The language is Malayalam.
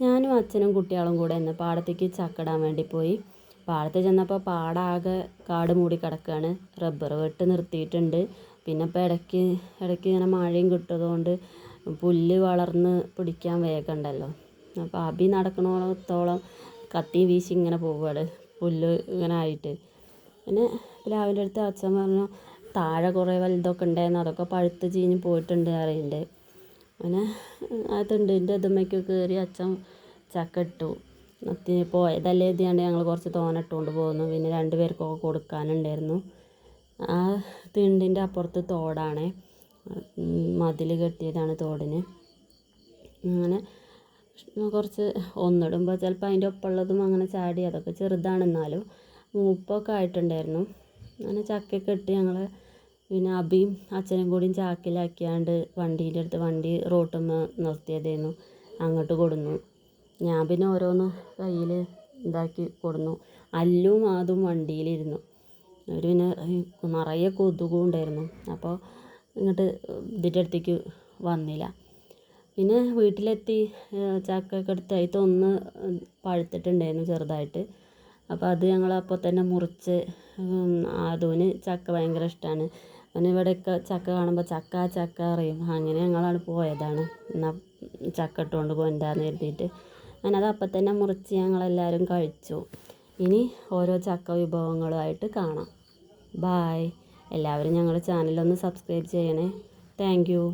ഞാനും അച്ഛനും കുട്ടികളും കൂടെ ഇന്ന് പാടത്തേക്ക് ചക്കടാൻ വേണ്ടി പോയി. പാടത്ത് ചെന്നപ്പോൾ പാടാകെ കാട് മൂടി കിടക്കുകയാണ്. റബ്ബർ വെട്ട് നിർത്തിയിട്ടുണ്ട്. പിന്നെ ഇപ്പോൾ ഇടയ്ക്ക് ഇങ്ങനെ മഴയും കിട്ടുന്നതുകൊണ്ട് പുല്ല് വളർന്ന് പിടിക്കാൻ വേഗമുണ്ടല്ലോ. അപ്പോൾ അബി നടക്കണോളത്തോളം കത്തി വീശി ഇങ്ങനെ പോവുകയാണ് പുല്ല് ഇങ്ങനെ ആയിട്ട്. പിന്നെ രാവിലെ അടുത്ത് അച്ഛൻ പറഞ്ഞു താഴെ കുറേ വലുതൊക്കെ ഉണ്ടായിരുന്നു, അതൊക്കെ പഴുത്ത് ചീഞ്ഞ് പോയിട്ടുണ്ട് അറിയുന്നുണ്ട്. അങ്ങനെ അതുണ്ട് എൻ്റെ ഇതുമ്മയ്ക്ക് കയറി അച്ഛൻ ചക്ക ഇട്ടു. പോയതല്ലേ എഴുതിയാണ്ട് ഞങ്ങൾ കുറച്ച് തോനെ ഇട്ടുകൊണ്ട് പോകുന്നു. പിന്നെ 2 പേർക്കൊക്കെ കൊടുക്കാനുണ്ടായിരുന്നു. ആ തിണ്ടിൻ്റെ അപ്പുറത്ത് തോടാണ്, മതിൽ കെട്ടിയതാണ് തോടിന്. അങ്ങനെ കുറച്ച് ഒന്നിടുമ്പോൾ ചിലപ്പോൾ അതിൻ്റെ ഒപ്പമുള്ളതും അങ്ങനെ ചാടി, അതൊക്കെ ചെറുതാണ് എന്നാലും മൂപ്പൊക്കെ ആയിട്ടുണ്ടായിരുന്നു. അങ്ങനെ ചക്കയൊക്കെ ഇട്ട് ഞങ്ങൾ പിന്നെ അബിയും അച്ഛനും കൂടിയും ചാക്കിലാക്കിയാണ്ട് വണ്ടീൻ്റെ അടുത്ത് വണ്ടി റോട്ടുമ്മ നിർത്തിയതായിരുന്നു, അങ്ങോട്ട് കൊടുന്നു. ഞാൻ പിന്നെ ഓരോന്ന് കയ്യിൽ ഇതാക്കി കൊടുന്നു. അല്ലും അതും വണ്ടിയിലിരുന്നു. അവർ പിന്നെ നിറയെ കൊതുകും ഉണ്ടായിരുന്നു. അപ്പോൾ ഇങ്ങോട്ട് ഇതിൻ്റെ അടുത്തേക്ക് വന്നില്ല. പിന്നെ വീട്ടിലെത്തി ചക്കയൊക്കെ എടുത്ത് അതിലൊന്ന് പഴുത്തിട്ടുണ്ടായിരുന്നു ചെറുതായിട്ട്. അപ്പോൾ അത് ഞങ്ങൾ അപ്പോൾ തന്നെ മുറിച്ച്. അതുവിന് ചക്ക ഭയങ്കര ഇഷ്ടമാണ്. അവന് ഇവിടെയൊക്കെ ചക്ക കാണുമ്പോൾ ചക്ക അറിയും. അങ്ങനെ ഞങ്ങളാണ് പോയതാണ്, എന്നാൽ ചക്ക ഇട്ടുകൊണ്ട് പോകണ്ടാന്ന് കരുതിയിട്ട്. അങ്ങനെ അത് അപ്പം തന്നെ മുറിച്ച് ഞങ്ങളെല്ലാവരും കഴിച്ചു. ഇനി ഓരോ ചക്ക വിഭവങ്ങളുമായിട്ട് കാണാം. ബായ്. എല്ലാവരും ഞങ്ങളുടെ ചാനലൊന്ന് സബ്സ്ക്രൈബ് ചെയ്യണേ. Thank you.